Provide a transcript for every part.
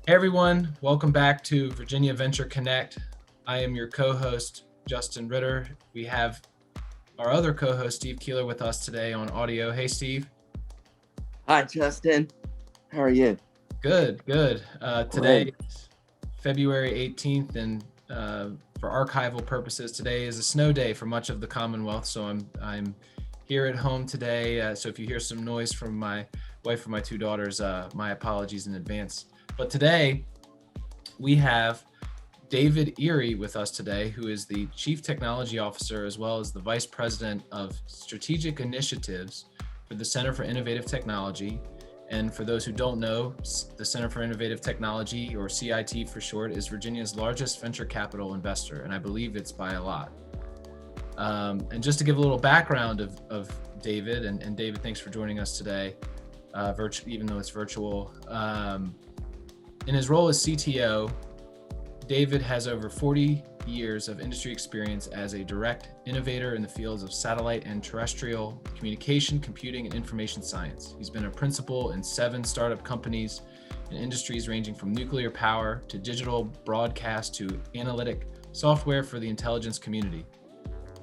Hey everyone, welcome back to Virginia Venture Connect. I am your co-host, Justin Ritter. We have our other co-host, Steve Keeler, with us today on audio. Hey, Steve. Hi, Justin. How are you? Good, good. Today Great. is February 18th, and for archival purposes, today is a snow day for much of the Commonwealth. So I'm here at home today. So if you hear some noise from my wife or my two daughters, my apologies in advance. But today we have David Ihrie with us today, who is the Chief Technology Officer as well as the Vice President of Strategic Initiatives for the Center for Innovative Technology. And for those who don't know, the Center for Innovative Technology, or CIT for short, is Virginia's largest venture capital investor, and I believe it's by a lot. And just to give a little background of David, and David, thanks for joining us today, even though it's virtual. In his role as CTO, David has over 40 years of industry experience as a direct innovator in the fields of satellite and terrestrial communication, computing, and information science. He's been a principal in 7 startup companies in industries ranging from nuclear power to digital broadcast to analytic software for the intelligence community.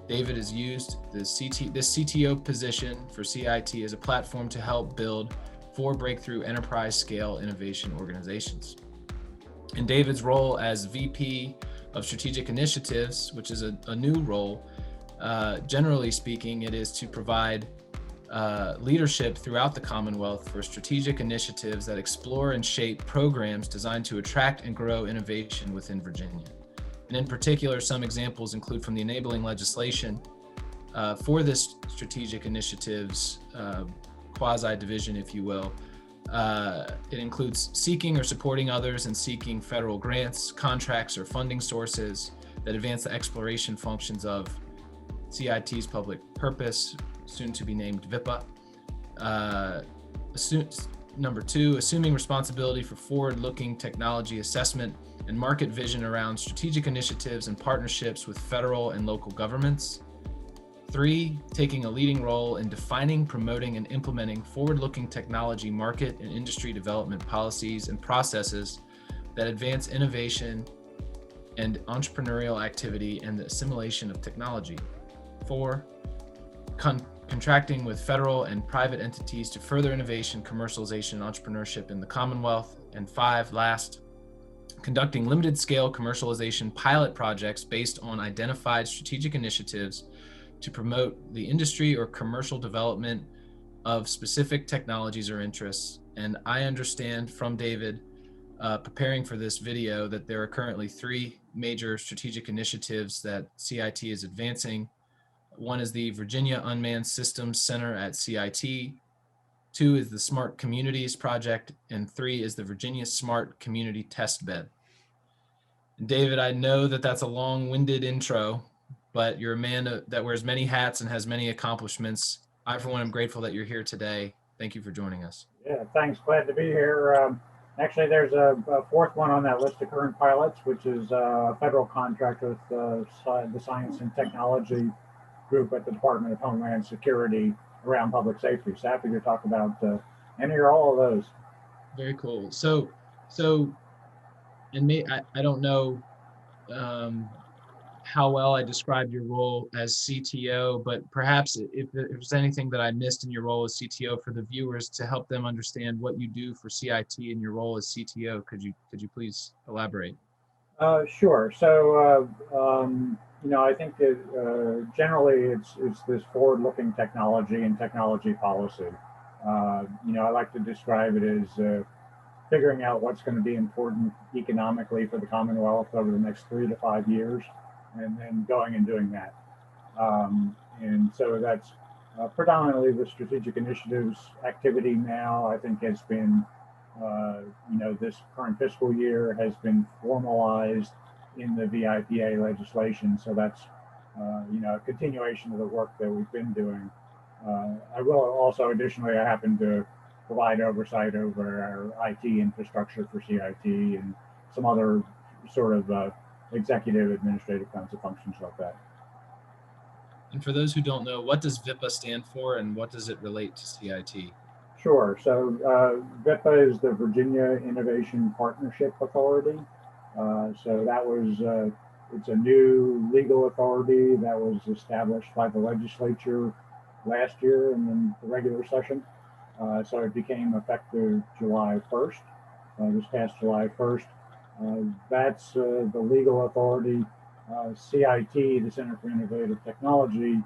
David has used this CTO position for CIT as a platform to help build 4 breakthrough enterprise scale innovation organizations. In David's role as VP of Strategic Initiatives, which is a new role, generally speaking, it is to provide leadership throughout the Commonwealth for strategic initiatives that explore and shape programs designed to attract and grow innovation within Virginia. And in particular, some examples include from the enabling legislation for this strategic initiatives quasi-division, if you will. It includes seeking or supporting others and seeking federal grants, contracts, or funding sources that advance the exploration functions of CIT's public purpose, soon to be named VIPA. Number 2, assuming responsibility for forward-looking technology assessment and market vision around strategic initiatives and partnerships with federal and local governments. 3, taking a leading role in defining, promoting, and implementing forward-looking technology market and industry development policies and processes that advance innovation and entrepreneurial activity and the assimilation of technology. 4, contracting with federal and private entities to further innovation, commercialization, and entrepreneurship in the Commonwealth. And 5, last, conducting limited-scale commercialization pilot projects based on identified strategic initiatives to promote the industry or commercial development of specific technologies or interests. And I understand from David, preparing for this video, that there are currently 3 major strategic initiatives that CIT is advancing. One is the Virginia Unmanned Systems Center at CIT. 2 is the Smart Communities Project, and 3 is the Virginia Smart Community Test Bed. And David, I know that that's a long-winded intro, but you're a man that wears many hats and has many accomplishments. I, for one, am grateful that you're here today. Thank you for joining us. Yeah, thanks. Glad to be here. Actually, there's a 4th one on that list of current pilots, which is a federal contract with the Science and Technology Group at the Department of Homeland Security around public safety. So happy to talk about any or all of those. Very cool. So, and I don't know how well I described your role as CTO, but perhaps if there's anything that I missed in your role as CTO for the viewers to help them understand what you do for CIT in your role as CTO, could you please elaborate? Sure. So, I think that generally it's this forward-looking technology and technology policy. I like to describe it as figuring out what's going to be important economically for the Commonwealth over the next 3 to 5 years, and then going and doing that. And so that's predominantly the strategic initiatives activity now. I think has been, this current fiscal year has been formalized in the VIPA legislation. So that's, a continuation of the work that we've been doing. I will also, additionally, I happen to provide oversight over our IT infrastructure for CIT and some other sort of executive administrative kinds of functions like that. And for those who don't know, what does VIPA stand for and what does it relate to CIT? Sure. So VIPA is the Virginia Innovation Partnership Authority. So that was, it's a new legal authority that was established by the legislature last year in the regular session. So it became effective July 1st, this past July 1st. That's the legal authority. CIT, the Center for Innovative Technology,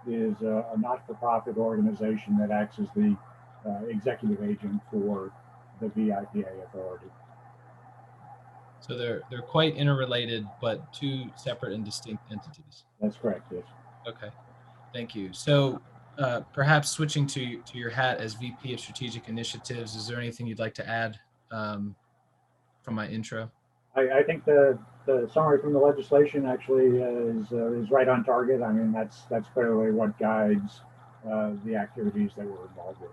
is a not-for-profit organization that acts as the executive agent for the VIPA authority. So they're quite interrelated, but two separate and distinct entities. That's correct, yes. Okay, thank you. So perhaps switching to your hat as VP of Strategic Initiatives, is there anything you'd like to add from my intro? I think the summary from the legislation actually is right on target. I mean, that's clearly what guides the activities that we're involved with.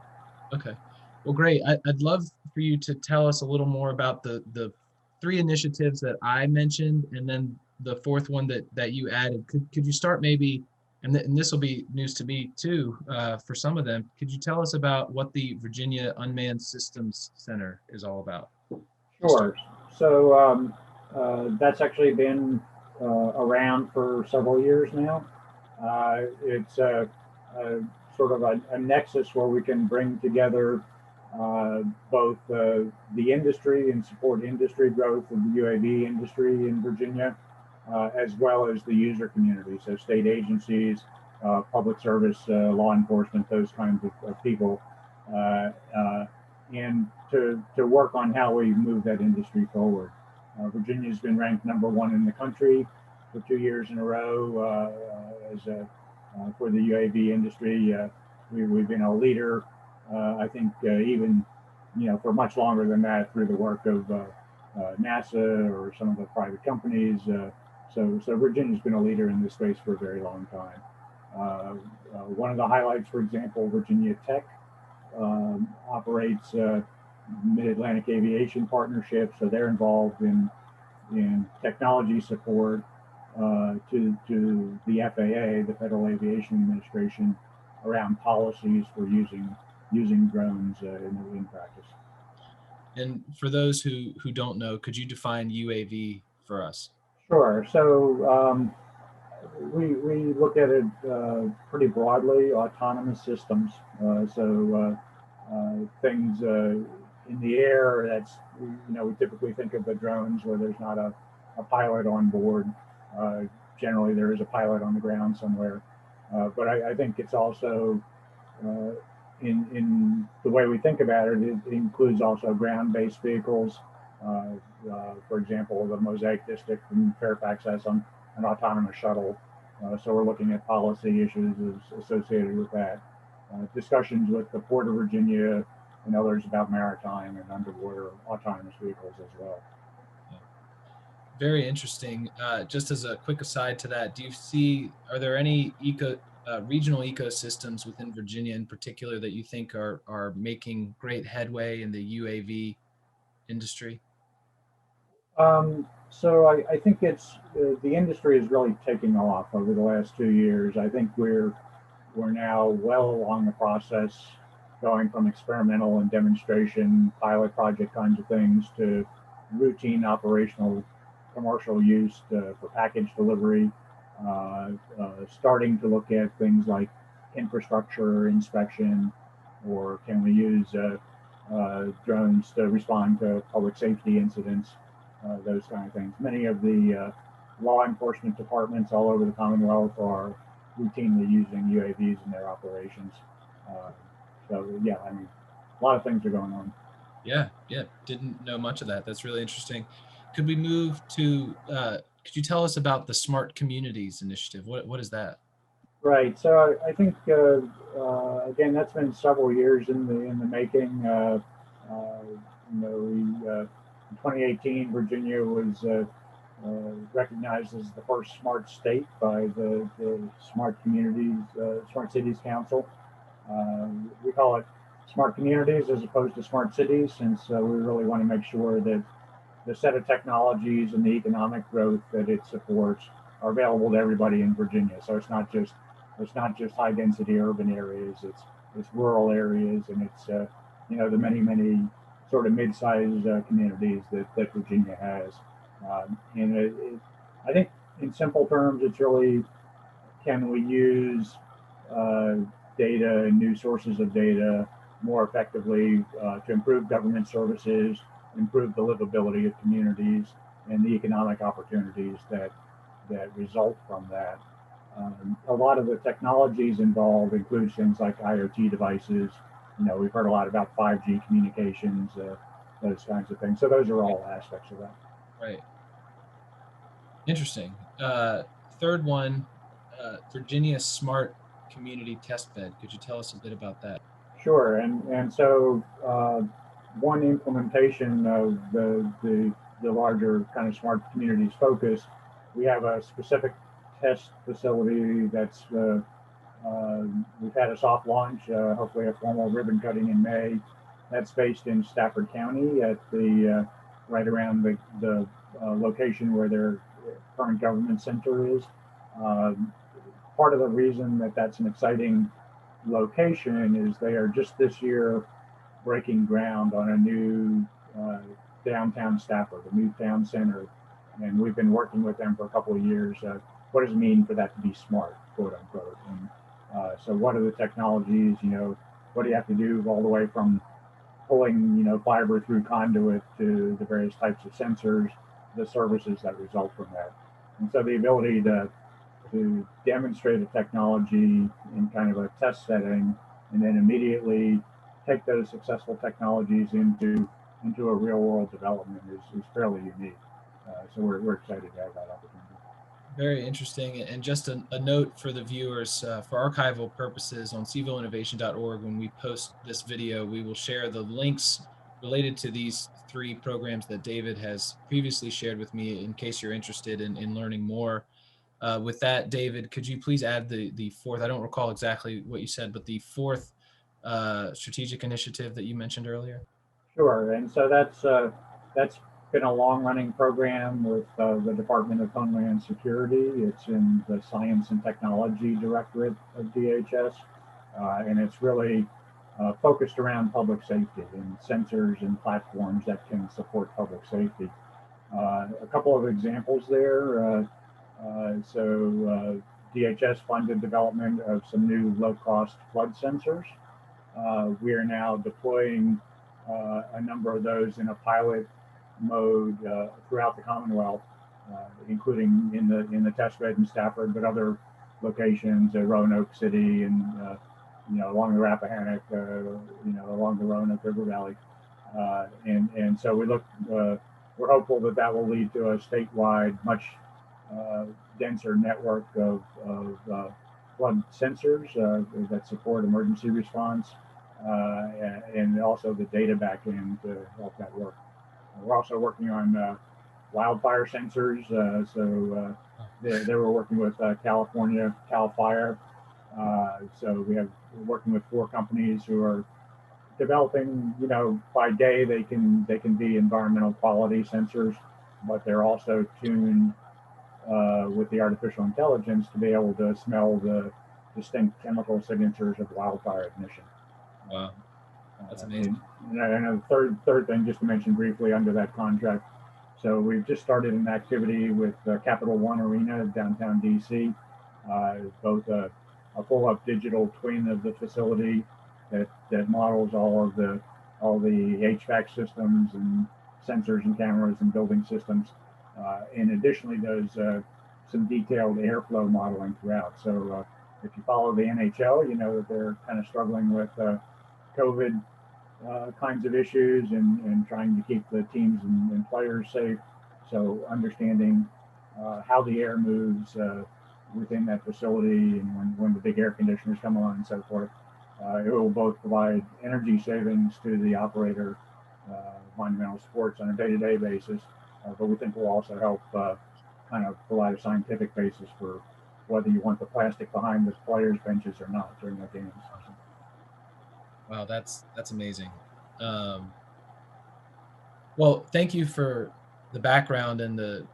Okay, well, great. I'd love for you to tell us a little more about the three initiatives that I mentioned, and then the fourth one that you added. Could you start maybe, and this will be news to me too, for some of them. Could you tell us about what the Virginia Unmanned Systems Center is all about? Sure. So that's actually been around for several years now. It's sort of a nexus where we can bring together both the industry and support industry growth of the UAV industry in Virginia, as well as the user community, so state agencies, public service, law enforcement, those kinds of people, and to work on how we move that industry forward. Virginia's been ranked #1 in the country for 2 years in a row for the UAV industry. We've been a leader, I think, even for much longer than that through the work of NASA or some of the private companies. So Virginia's been a leader in this space for a very long time. One of the highlights, for example, Virginia Tech operates Mid-Atlantic Aviation Partnership, so they're involved in technology support to the FAA, the Federal Aviation Administration, around policies for using drones in practice. And for those who don't know, could you define UAV for us? Sure. So we look at it pretty broadly, autonomous systems. So things in the air, that's, we typically think of the drones where there's not a pilot on board. Generally, there is a pilot on the ground somewhere. But I think it's also, in the way we think about it, it includes also ground-based vehicles. For example, the Mosaic District in Fairfax has an autonomous shuttle. So we're looking at policy issues associated with that. Discussions with the Port of Virginia and others about maritime and underwater autonomous vehicles as well. Very interesting. Just as a quick aside to that, are there any regional ecosystems within Virginia in particular that you think are making great headway in the UAV industry? So I think it's the industry is really taking off over the last 2 years. I think we're now well along the process, going from experimental and demonstration, pilot project kinds of things to routine operational commercial use for package delivery, starting to look at things like infrastructure inspection, or can we use drones to respond to public safety incidents, those kind of things. Many of the law enforcement departments all over the Commonwealth are routinely using UAVs in their operations. So yeah, I mean, a lot of things are going on. Yeah, didn't know much of that. That's really interesting. Could we move to, could you tell us about the Smart Communities Initiative? What is that? Right. So I think again, that's been several years in the making. In 2018, Virginia was recognized as the first smart state by the Smart Communities, Smart Cities Council. We call it smart communities as opposed to smart cities, since we really want to make sure that the set of technologies and the economic growth that it supports are available to everybody in Virginia. So it's not just high density urban areas, it's rural areas, and the many sort of mid-sized communities that Virginia has. I think in simple terms, it's really, can we use uh, data and new sources of data more effectively to improve government services, improve the livability of communities, and the economic opportunities that result from that. A lot of the technologies involved include things like IoT devices. We've heard a lot about 5G communications, those kinds of things. So those are all aspects of that. Right. Interesting. Third one, Virginia Smart Community Testbed. Could you tell us a bit about that? Sure, and so one implementation of the larger kind of smart communities focus, we have a specific test facility that's we've had a soft launch, hopefully a formal ribbon cutting in May. That's based in Stafford County at the right around the location where their current government center is. Um, Part of the reason that that's an exciting location is they are just this year breaking ground on a new downtown Stafford, a new town center, and we've been working with them for a couple of years. What does it mean for that to be smart, quote unquote? And so, what are the technologies? What do you have to do all the way from pulling fiber through conduit to the various types of sensors, the services that result from that, and so the ability to demonstrate a technology in kind of a test setting and then immediately take those successful technologies into a real world development is fairly unique. So we're excited to have that opportunity. Very interesting. And just a note for the viewers, for archival purposes on civilinnovation.org, when we post this video, we will share the links related to these three programs that David has previously shared with me in case you're interested in learning more. With that, David, could you please add the fourth? I don't recall exactly what you said, but the fourth strategic initiative that you mentioned earlier. Sure, and so that's been a long-running program with the Department of Homeland Security. It's in the Science and Technology Directorate of DHS, and it's really focused around public safety and sensors and platforms that can support public safety. A couple of examples there. DHS funded development of some new low-cost flood sensors. We are now deploying a number of those in a pilot mode throughout the Commonwealth, including in the test bed in Stafford, but other locations, Roanoke City, and along the Rappahannock, along the Roanoke River Valley, and so we're hopeful that will lead to a statewide, much denser network of flood sensors that support emergency response, and also the data backend to help that work. We're also working on wildfire sensors. They were working with California Cal Fire. We're working with 4 companies who are developing. By day they can be environmental quality sensors, but they're also tuned with the artificial intelligence to be able to smell the distinct chemical signatures of wildfire ignition. Wow, that's amazing. And a third thing, just to mention briefly under that contract. So we've just started an activity with Capital One Arena downtown DC, both a full-up digital twin of the facility that models all the HVAC systems and sensors and cameras and building systems, and additionally does some detailed airflow modeling throughout. So if you follow the NHL, you know that they're kind of struggling with COVID kinds of issues and trying to keep the teams and players safe. So understanding how the air moves within that facility and when the big air conditioners come on and so forth. It will both provide energy savings to the operator, Monumental Sports, on a day-to-day basis, but we think will also help kind of provide a scientific basis for whether you want the plastic behind the players' benches or not during the games. Wow, that's amazing. Well, thank you for the background and the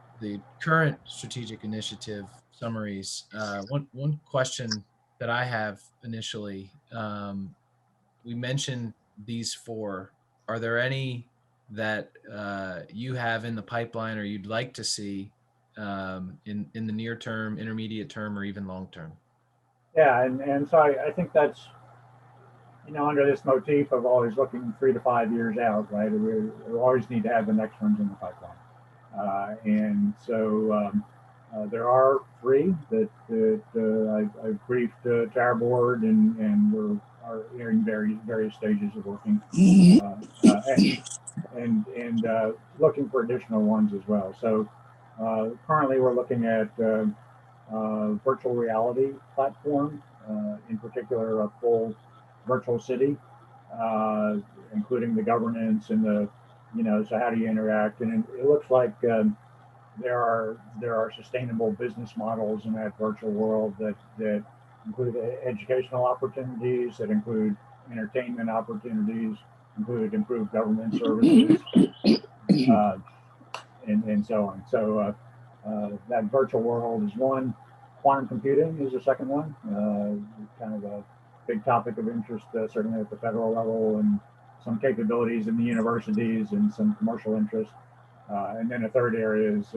current strategic initiative summaries. One question that I have initially, we mentioned these four, are there any that you have in the pipeline or you'd like to see in the near term, intermediate term, or even long term? Yeah, and so I think that's, under this motif of always looking 3 to 5 years out, right? We always need to have the next ones in the pipeline. And so there are three that I've briefed to our board, and are in various stages of working and looking for additional ones as well. So currently we're looking at virtual reality platform, in particular a full virtual city, including the governance and so how do you interact? And it looks like there are sustainable business models in that virtual world that include educational opportunities, that include entertainment opportunities, include improved government services, uh, and so on. So that virtual world is one. Quantum computing is the second one. Kind of a big topic of interest, certainly at the federal level, and some capabilities in the universities and some commercial interest. And then a third area is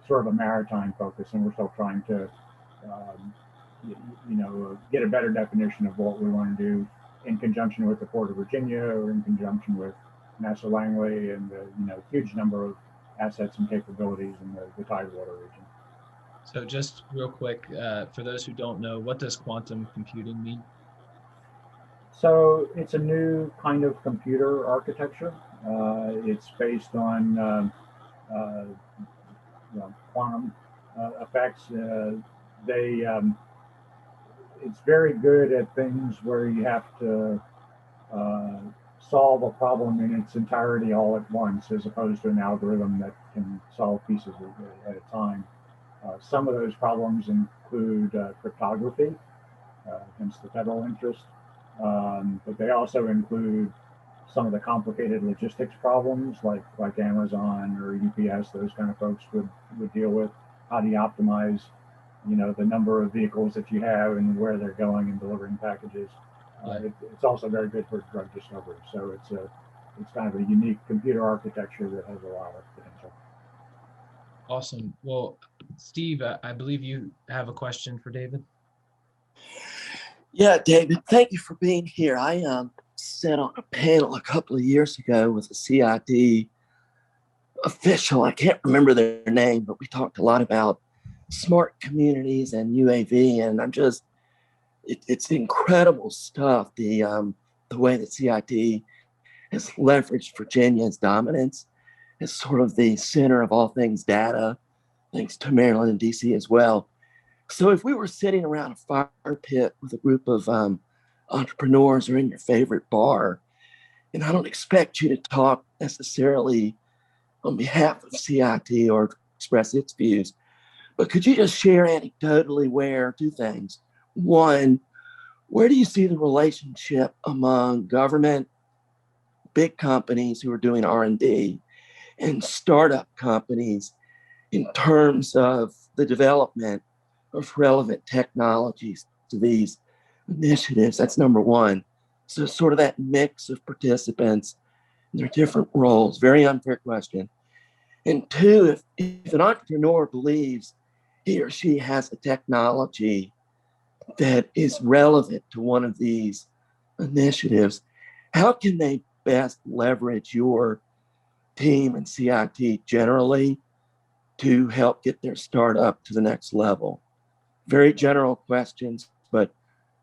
sort of a maritime focus, and we're still trying to, get a better definition of what we want to do in conjunction with the Port of Virginia or in conjunction with NASA Langley and the huge number of assets and capabilities in the Tidewater region. So just real quick, for those who don't know, what does quantum computing mean? So it's a new kind of computer architecture. It's based on quantum effects. It's very good at things where you have to uh, solve a problem in its entirety all at once, as opposed to an algorithm that can solve pieces at a time. Some of those problems include cryptography, hence the federal interest, but they also include some of the complicated logistics problems like Amazon or UPS, those kind of folks would deal with. How do you optimize, the number of vehicles that you have and where they're going and delivering packages? It's also very good for drug discovery. So it's kind of a unique computer architecture that has a lot of potential. Awesome. Well, Steve, I believe you have a question for David. Yeah, David, thank you for being here. I sat on a panel a couple of years ago with a CID official. I can't remember their name, but we talked a lot about smart communities and UAV, and it's incredible stuff. The way that CID has leveraged Virginia's dominance as sort of the center of all things data, thanks to Maryland and DC as well. So if we were sitting around a fire pit with a group of entrepreneurs or in your favorite bar, and I don't expect you to talk necessarily on behalf of CIT or express its views, but could you just share anecdotally two things? One, where do you see the relationship among government, big companies who are doing R&D, and startup companies in terms of the development of relevant technologies to these initiatives? That's number one. So sort of that mix of participants and their different roles. Very unfair question. And two, if an entrepreneur believes he or she has a technology that is relevant to one of these initiatives, how can they best leverage your team and CIT generally to help get their startup to the next level? Very general questions, but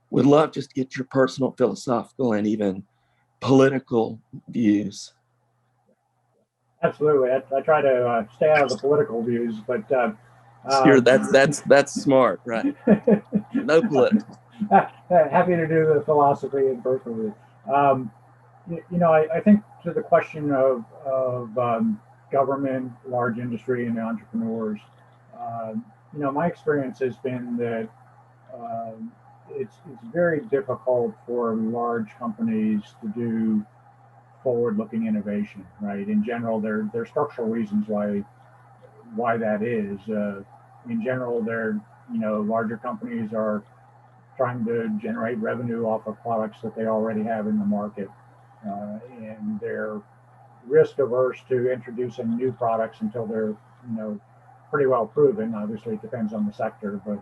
would love just to get your personal, philosophical, and even political views. Absolutely. I try to stay out of the political views, but Sure, that's smart, right? No political. happy to do the philosophy and personal view. I think to the question of government, large industry, and entrepreneurs, my experience has been that it's very difficult for large companies to do forward-looking innovation, right? In general, there are structural reasons why that is. In general, larger companies are trying to generate revenue off of products that they already have in the market. And they're risk averse to introducing new products until they're, pretty well proven. Obviously, it depends on the sector, but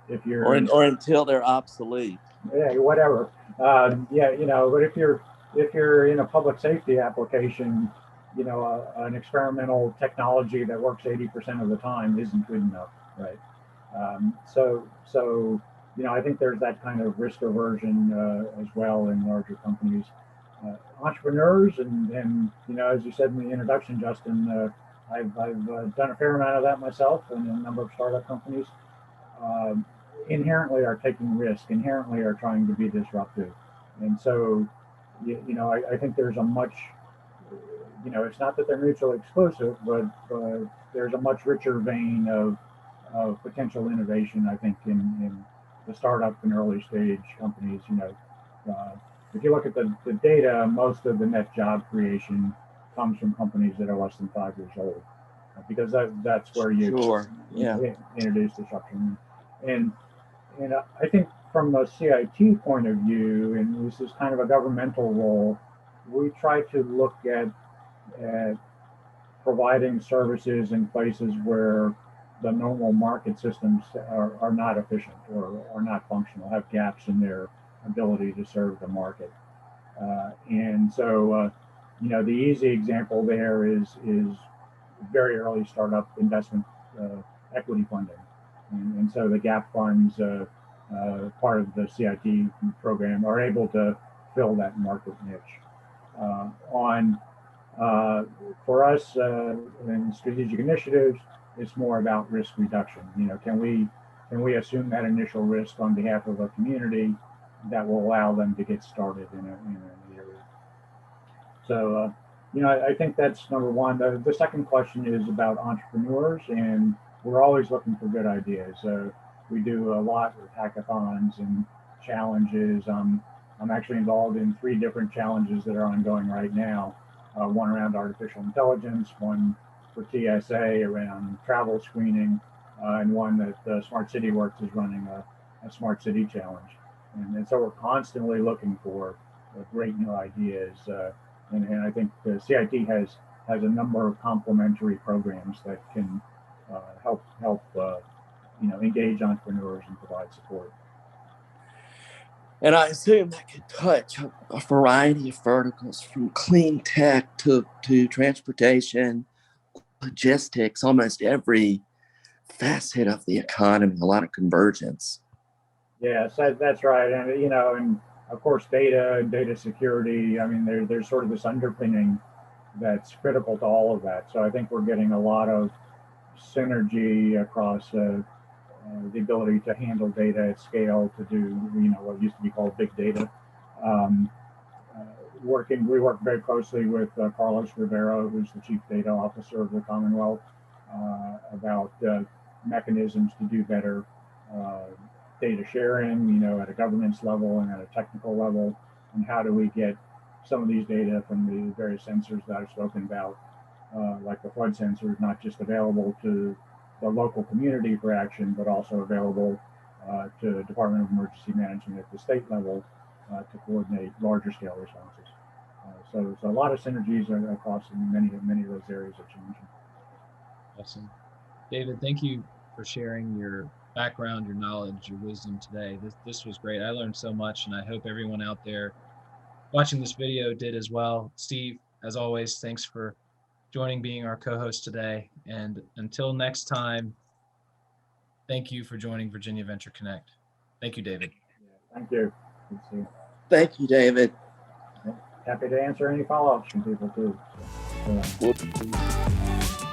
if you're or until they're obsolete. Yeah, whatever. But if you're in a public safety application, an experimental technology that works 80% of the time isn't good enough, right? I think there's that kind of risk aversion as well in larger companies. Entrepreneurs and as you said in the introduction, Justin, I've done a fair amount of that myself in a number of startup companies. Inherently are taking risk, inherently are trying to be disruptive. And so, I think there's a much, it's not that they're mutually exclusive, but there's a much richer vein of potential innovation, I think, in the startup and early stage companies. If you look at the data, most of the net job creation comes from companies that are less than 5 years old, because that's where you introduce disruption. And I think from a CIT point of view, and this is kind of a governmental role, we try to look at providing services in places where the normal market systems are not efficient or are not functional, have gaps in their ability to serve the market. The easy example there is very early startup investment equity funding. And so the gap funds, part of the CIT program, are able to fill that market niche. For us in strategic initiatives, it's more about risk reduction. Can we assume that initial risk on behalf of a community that will allow them to get started in an area? So, I think that's number one. The second question is about entrepreneurs, and we're always looking for good ideas. We do a lot with hackathons and challenges. I'm actually involved in 3 different challenges that are ongoing right now. One around artificial intelligence, one for TSA around travel screening, and one that Smart City Works is running a Smart City Challenge. And so we're constantly looking for great new ideas. And I think the CIT has a number of complementary programs that can help engage entrepreneurs and provide support. And I assume that could touch a variety of verticals, from clean tech to transportation, logistics, almost every facet of the economy, a lot of convergence. Yes, that's right. And, and of course, data and data security, I mean, there's sort of this underpinning that's critical to all of that. So I think we're getting a lot of synergy across the ability to handle data at scale, to do what used to be called big data. We work very closely with Carlos Rivera, who's the Chief Data Officer of the Commonwealth, about mechanisms to do better data sharing, at a governance level and at a technical level, and how do we get some of these data from the various sensors that I've spoken about, like the flood sensors, not just available to the local community for action, but also available to Department of Emergency Management at the state level to coordinate larger scale responses. So a lot of synergies across many of those areas that you mentioned. Awesome. David, thank you for sharing your background, your knowledge, your wisdom today. This was great. I learned so much, and I hope everyone out there watching this video did as well. Steve, as always, thanks for being our co-host today. And until next time, thank you for joining Virginia Venture Connect. Thank you, David. Thank you. Good to see you. Thank you, David. Happy to answer any follow-ups from people too. So.